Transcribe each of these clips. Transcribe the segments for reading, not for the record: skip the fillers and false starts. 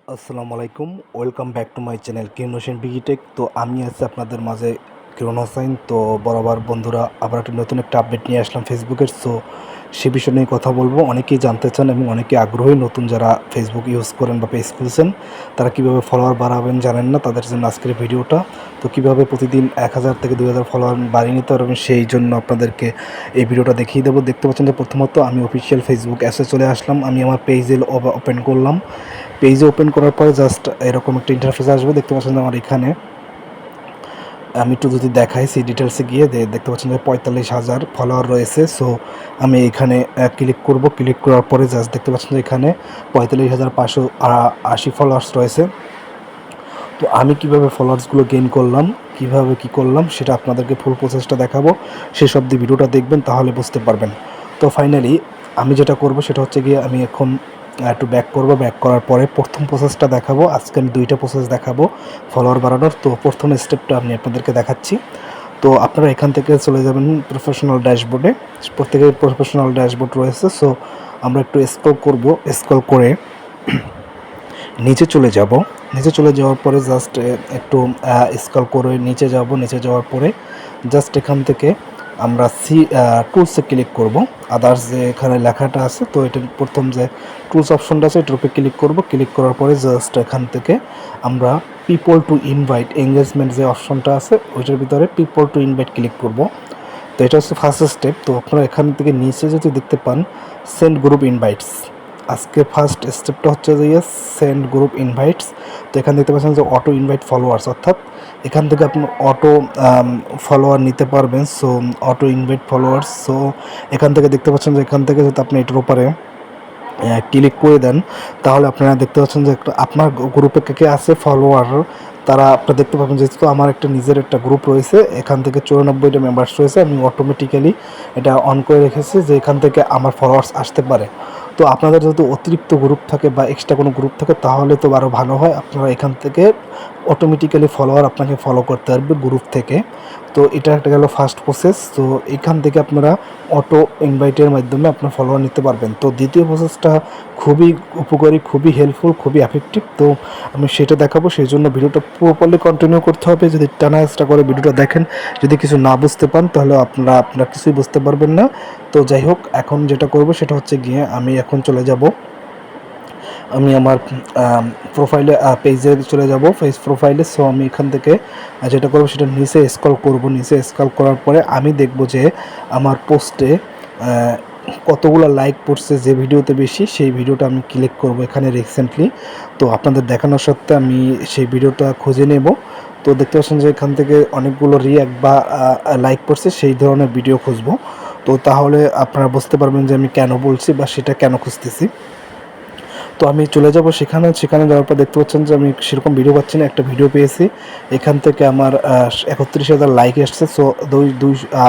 আসসালামু আলাইকুম, welcome back to my channel Kiran Hossain বিগিটেক। তো আমি আছি আপনাদের মাঝে কিরণ হোসেন। তো বরাবর বন্ধুরা আবার একটা নতুন একটা আপডেট নিয়ে আসলাম ফেসবুকের। সে বিষয় নিয়ে কথা বলবো। অনেকেই জানতে চান এবং অনেকে আগ্রহী, নতুন যারা ফেসবুক ইউজ করেন বা পেজ খুলছেন তারা কীভাবে ফলোয়ার বাড়াবেন জানেন না, তাদের জন্য আজকের ভিডিওটা। তো কীভাবে প্রতিদিন 1000 থেকে 2000 ফলোয়ার বাড়িয়ে নিতে পারবেন সেই জন্য আপনাদেরকে এই ভিডিওটা দেখিয়ে দেবো। দেখতে পাচ্ছেন যে প্রথমত আমি অফিসিয়াল ফেসবুক অ্যাপসে চলে আসলাম। আমি আমার পেজে ওপেন করলাম। পেজে ওপেন করার পরে জাস্ট এরকম একটা ইন্টারফেস আসবে। দেখতে পাচ্ছেন আমার এখানে আমি একটু যদি দেখাই সেই ডিটেলসে গিয়ে দেখতে পাচ্ছেন যে 45,000 ফলোয়ার রয়েছে। সো আমি এখানে ক্লিক করব। ক্লিক করার পরে জাস্ট দেখতে পাচ্ছেন যে এখানে 45,580 ফলোয়ার্স রয়েছে। তো আমি কিভাবে ফলোয়ার্সগুলো গেইন করলাম, কিভাবে কি করলাম সেটা আপনাদেরকে ফুল প্রসেসটা দেখাবো। শেষ অবধি ভিডিওটা দেখবেন, তাহলে বুঝতে পারবেন। তো ফাইনালি আমি যেটা করব সেটা হচ্ছে গিয়ে আমি এখন একটু ব্যাক করব। ব্যাক করার পরে প্রথম প্রসেসটা দেখাবো। আজকে আমি 2টা প্রসেস দেখাবো ফলোয়ার বাড়ানোর। তো প্রথম স্টেপটা আমি আপনাদেরকে দেখাচ্ছি। তো আপনারা এখান থেকে চলে যাবেন প্রফেশনাল ড্যাশবোর্ডে। প্রত্যেকের প্রফেশনাল ড্যাশবোর্ড রয়েছে। সো আমরা একটু স্ক্রল করব। স্ক্রল করে নিচে চলে যাব। নিচে চলে যাওয়ার পরে জাস্ট একটু স্ক্রল করে নিচে যাব। নিচে যাওয়ার পরে জাস্ট এখান থেকে আমরা টুলসে ক্লিক করব। আদার্স যে এখানে লেখাটা আছে, তো এটার প্রথম যে টুলস অপশনটা আছে এটার উপরে ক্লিক করব। ক্লিক করার পরে জাস্ট এখান থেকে আমরা পিপল টু ইনভাইট এঙ্গেজমেন্ট যে অপশনটা আছে ওইটার ভিতরে পিপল টু ইনভাইট ক্লিক করব। তো এটা হচ্ছে ফার্স্ট স্টেপ। তো আপনারা এখান থেকে নিচে যদি দেখতে পান সেন্ড গ্রুপ ইনভাইটস, আজকে ফার্স্ট স্টেপটা হচ্ছে যে সেন্ড গ্রুপ ইনভাইটস। তো এখানে দেখতে পাচ্ছেন যে অটো ইনভাইট ফলোয়ার্স, অর্থাৎ এখান থেকে আপনি অটো ফলোয়ার নিতে পারবেন। So auto invite followers. So এখান থেকে দেখতে পাচ্ছেন যে এখান থেকে যদি আপনি এটার উপরে ক্লিক করে দেন তাহলে আপনারা দেখতে পাচ্ছেন যে আপনার গ্রুপে কে কে আছে ফলোয়ার, তারা আপনারা দেখতে পাবেন। যেহেতু আমার একটা নিজের একটা গ্রুপ রয়েছে, এখান থেকে 94টা মেম্বার্স রয়েছে, আমি অটোমেটিক্যালি এটা অন করে রেখেছি যে এখান থেকে আমার ফলোয়ার্স আসতে পারে। তো আপনাদের যদি অতিরিক্ত গ্রুপ থাকে বা এক্সট্রা কোনো গ্রুপ থাকে তাহলে তো আরও ভালো হয়। আপনারা এখান থেকে অটোমেটিক্যালি ফলোয়ার আপনাকে ফলো করতে পারবে গ্রুপ থেকে। তো এটা একটা গেল ফার্স্ট প্রসেস। তো এখান থেকে আপনারা অটো ইনভাইটের মাধ্যমে আপনার ফলোয়ার নিতে পারবেন। তো দ্বিতীয় প্রসেসটা খুবই উপকারী, খুবই হেল্পফুল, খুবই এফেক্টিভ। তো আমি সেটা দেখাবো। সেই জন্য ভিডিওটা প্রপারলি কন্টিনিউ করতে হবে। যদি টানা হেঁচড়া করে ভিডিওটা দেখেন, যদি কিছু না বুঝতে পান তাহলে আপনারা কিছুই বুঝতে পারবেন না। তো যাই হোক, এখন যেটা করব সেটা হচ্ছে গিয়ে আমি এখন চলে যাব, আমি আমার প্রোফাইলে পেজে চলে যাব, ফেস প্রোফাইলে। সো আমি এখান থেকে যেটা করব সেটা নিচে স্ক্রল করব। নিচে স্ক্রল করার পরে আমি দেখব যে আমার পোস্টে কতগুলো লাইক পড়ছে, যে ভিডিওতে বেশি সেই ভিডিওটা আমি ক্লিক করব এখানে রিসেন্টলি। তো আপনাদের দেখানোর সত্ত্বে আমি সেই ভিডিওটা খুঁজে নেব। তো দেখতে পাচ্ছেন যে এখান থেকে অনেকগুলো রিঅ্যাক্ট বা লাইক পড়ছে, সেই ধরনের ভিডিও খুঁজব। তো তাহলে আপনারা বুঝতে পারবেন যে আমি কেন বলছি বা সেটা কেন খুঁজতেছি। তো আমি চলে যাব সেখানে। সেখানে যাওয়ার পর দেখতে পাচ্ছেন যে আমি সেরকম ভিডিও পাচ্ছি না। একটা ভিডিও পেয়েছি, এখান থেকে আমার 31,000 লাইক আসছে। সো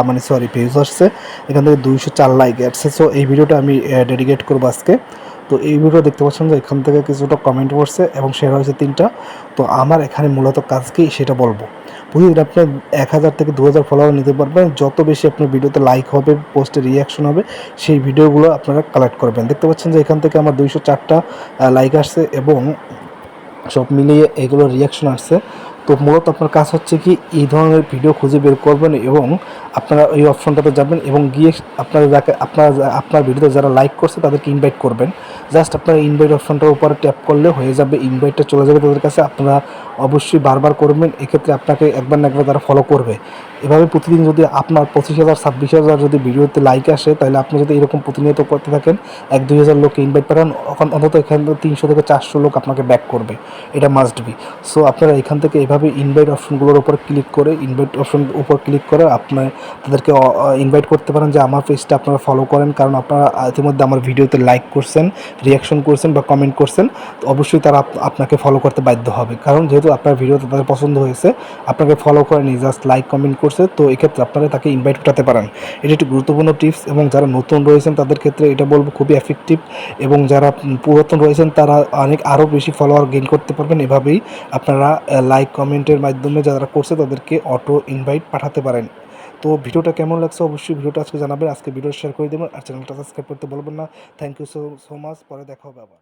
মানে সরি ভিউজ আসছে, এখান থেকে 204 লাইক আসছে। সো এই ভিডিওটা আমি ডেডিকেট করবো আজকে। তো এই ভিডিও দেখতে পাচ্ছেন যে এখান থেকে কিছুটা কমেন্ট করছে এবং শেয়ার হয়েছে 3টা। তো আমার এখানে মূলত কাজ কি সেটা বলবো। প্রতিদিন আপনি 1000 থেকে 2000 ফলোয়ার নিতে পারবেন। যত বেশি আপনার ভিডিওতে লাইক হবে, পোস্টে রিয়াকশন হবে, সেই ভিডিওগুলো আপনারা কালেক্ট করবেন। দেখতে পাচ্ছেন যে এখান থেকে আমার 204টা লাইক আসছে এবং সব মিলিয়ে এগুলো রিয়াকশন আসছে। তো মূলত আপনার কাজ হচ্ছে কি এই ধরনের ভিডিও খুঁজে বের করবেন এবং আপনারা এই অপশনটাতে যাবেন এবং গিয়ে আপনার ভিডিওতে যারা লাইক করছে তাদেরকে ইনভাইট করবেন। জাস্ট আপনারা ইনভাইট অপশনটার উপরে ট্যাপ করলে হয়ে যাবে, ইনভাইটটা চলে যাবে তাদের কাছে। আপনারা অবশ্যই বারবার করবেন, এক্ষেত্রে আপনাকে একবার না একবার তারা ফলো করবে। এভাবে প্রতিদিন যদি আপনার 25,000 26,000 যদি ভিডিওতে লাইক আসে, তাহলে আপনি যদি এরকম প্রতিনিয়ত করতে থাকেন, 1-2 হাজার লোককে ইনভাইট পাঠান, অন্তত এখান থেকে 300 থেকে 400 লোক আপনাকে ব্যাক করবে। এটা মাস্ট বি। সো আপনারা এখান থেকে এভাবে ইনভাইট অপশনগুলোর উপর ক্লিক করে, ইনভাইট অপশন উপর ক্লিক করে আপনার তাদেরকে ইনভাইট করতে পারেন যে আমার পেজটা আপনারা ফলো করেন, কারণ আপনারা ইতিমধ্যে আমার ভিডিওতে লাইক করছেন, রিয়াকশন করছেন বা কমেন্ট করছেন। তো অবশ্যই তারা আপনাকে ফলো করতে বাধ্য হবে, কারণ যেহেতু আপনার ভিডিওতে তাদের পছন্দ হয়েছে, আপনাকে ফলো করেনি, জাস্ট লাইক কমেন্ট করছে। তো এক্ষেত্রে আপনারা তাকে ইনভাইট পাঠাতে পারেন। এটি একটি গুরুত্বপূর্ণ টিপস এবং যারা নতুন রয়েছেন তাদের ক্ষেত্রে এটা বলবো খুবই এফেক্টিভ, এবং যারা পুরাতন রয়েছেন তারা আরও বেশি ফলোয়ার গেইন করতে পারবেন। এভাবেই আপনারা লাইক কমেন্টের মাধ্যমে যারা করছে তাদেরকে অটো ইনভাইট পাঠাতে পারেন। তো ভিডিওটা কেমন লাগছে অবশ্যই ভিডিওটা আজকে জানাবেন। আজকে ভিডিও শেয়ার করে দেবেন আর চ্যানেলটা সাবস্ক্রাইব করতে বলবেন না। Thank you so much. পরে দেখা হবে আবার।